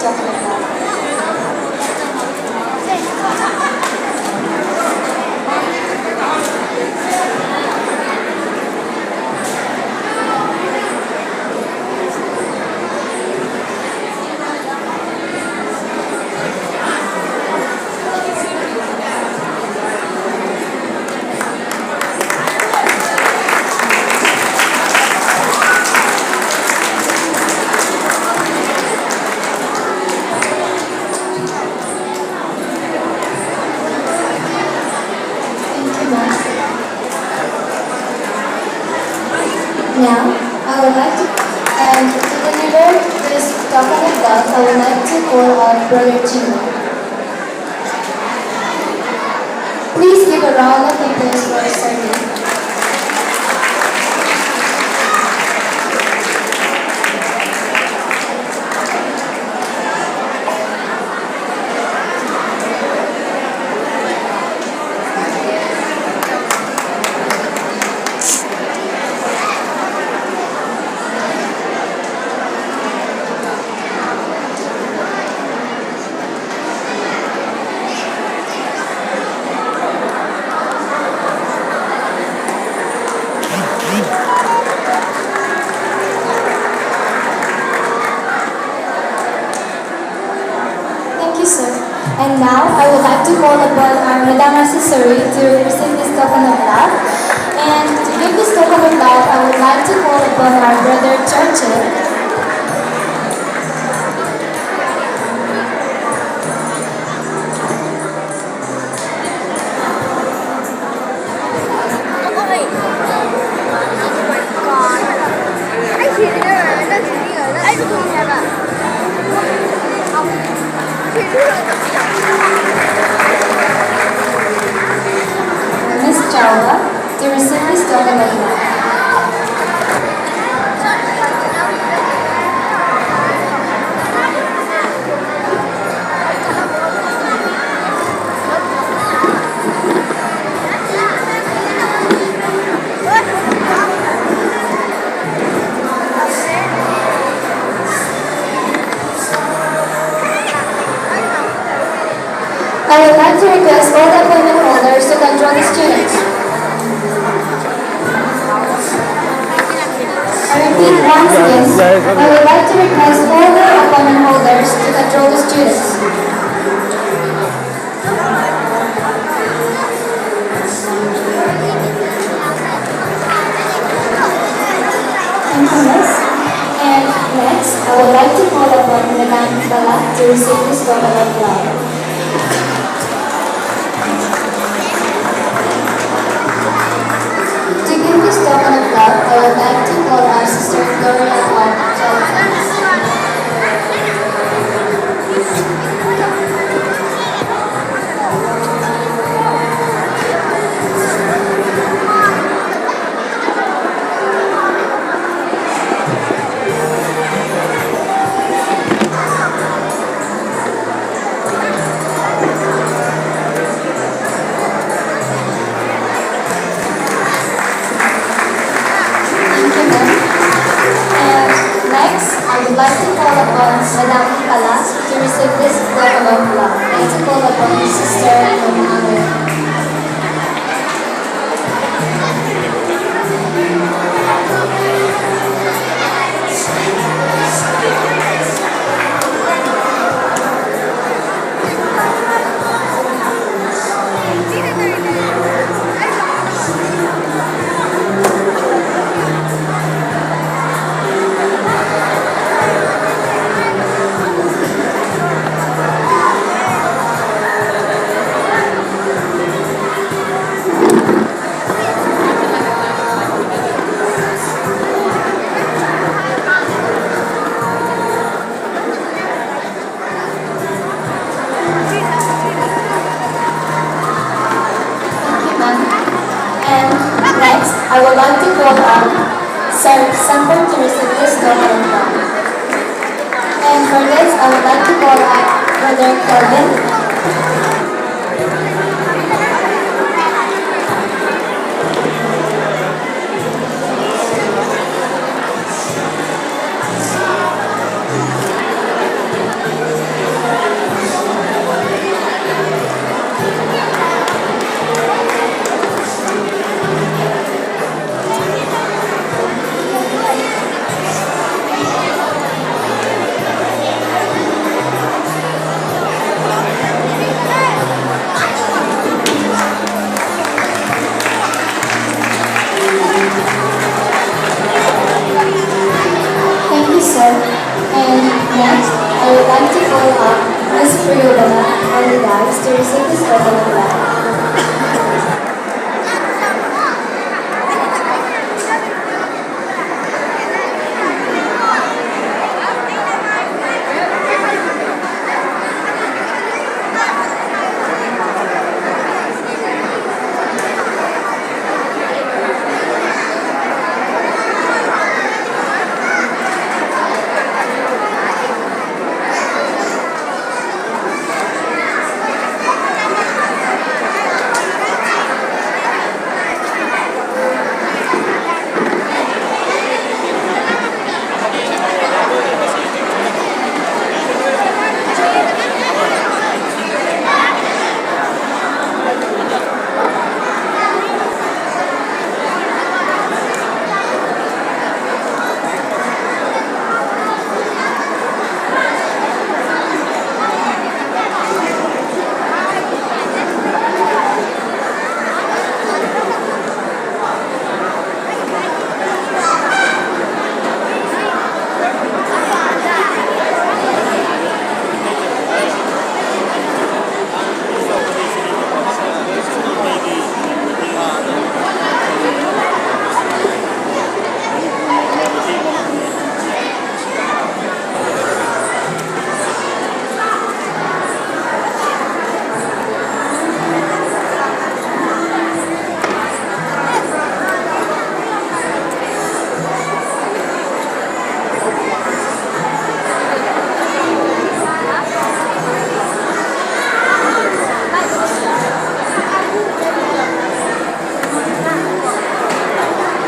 token of love. Thank you, ma'am. Now, I would like to, and to deliver this token of love, I would like to call out Brother Gino. Please give a round of applause for Sir. Thank you, sir. And now I would like to call upon our Madam Accessory to receive this token of love. And to give this token of love, I would like to call upon our brother Churchill. Miss Chawla to receive this token of love. I would like to request all the appointment holders to control the students. I repeat once again, I would like to request all the appointment holders to control the students. Thank you, miss. And next, I would like to call upon Madam Bala to receive this token of love. To give this token of love, I would like to call our Sister Gloria on Thank you, ma'am. And next, I would like to call upon Madam Palas to receive this token of love and to call upon Sister Mama. Thank you, ma'am. And next, I would like to call on Sir Sanford to receive this token of love. And for this, I would like to call on Brother Kelvin. like to call up Ms. Priyodana and the guys to receive this token of love.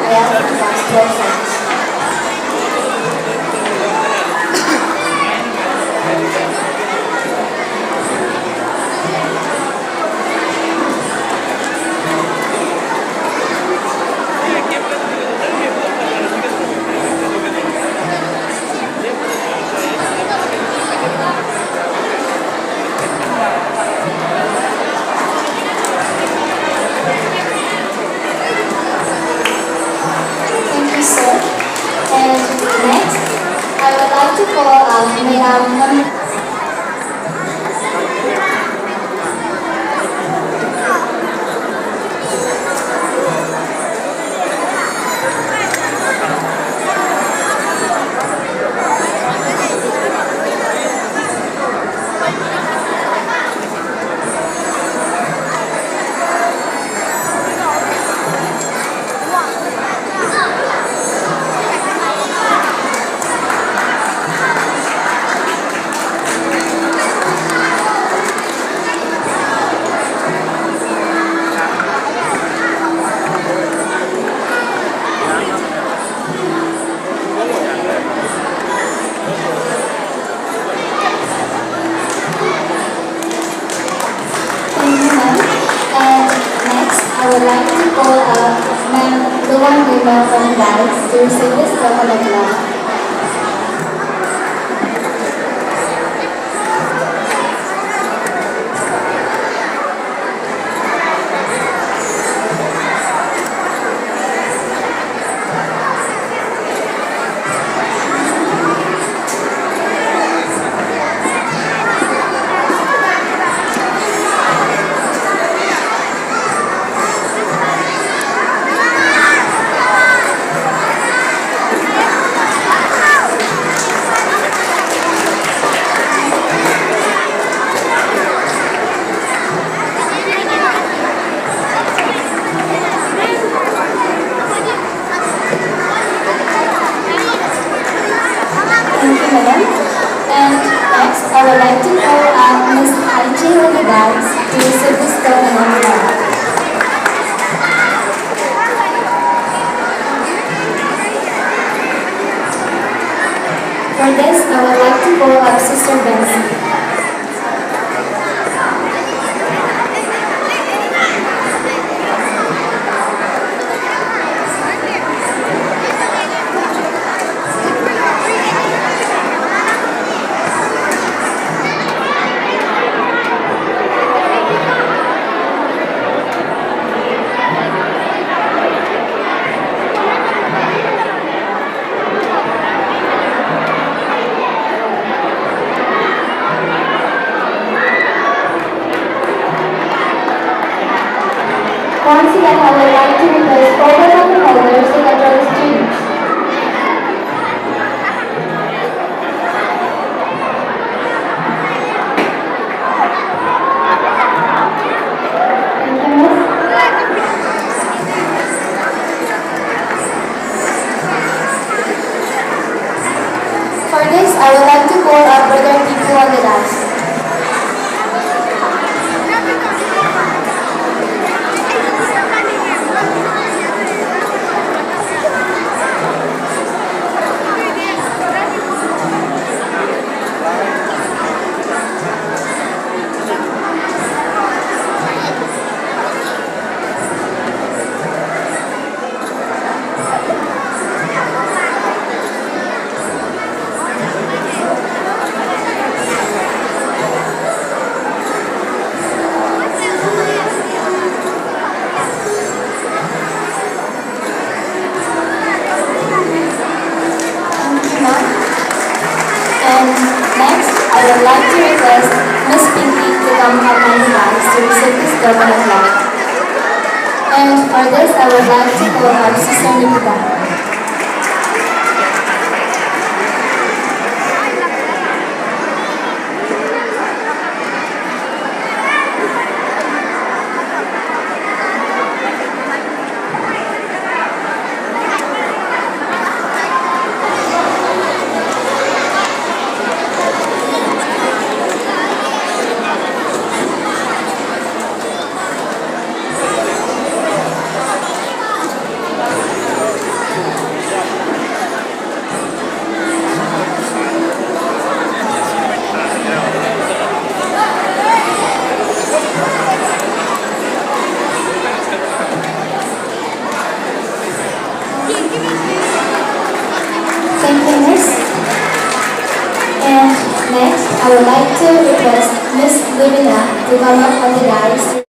I ask the class 12 cents. Thank you, sir. And next, I would like to call out Madam Thank and next, I would like to call up Ma'am Luan Lima from Guides to receive this token of love. time, I would like to request all the topic holders to control the students. Thank you, Miss. For this, I would like to call our brother people on the dais. And next, I would like to request Miss Pinky to come help my device to receive this token of love. And for this, I would like to call our Sister Nikita. Thank you, Miss. And next, I would like to request Miss Livina to come up on the dais.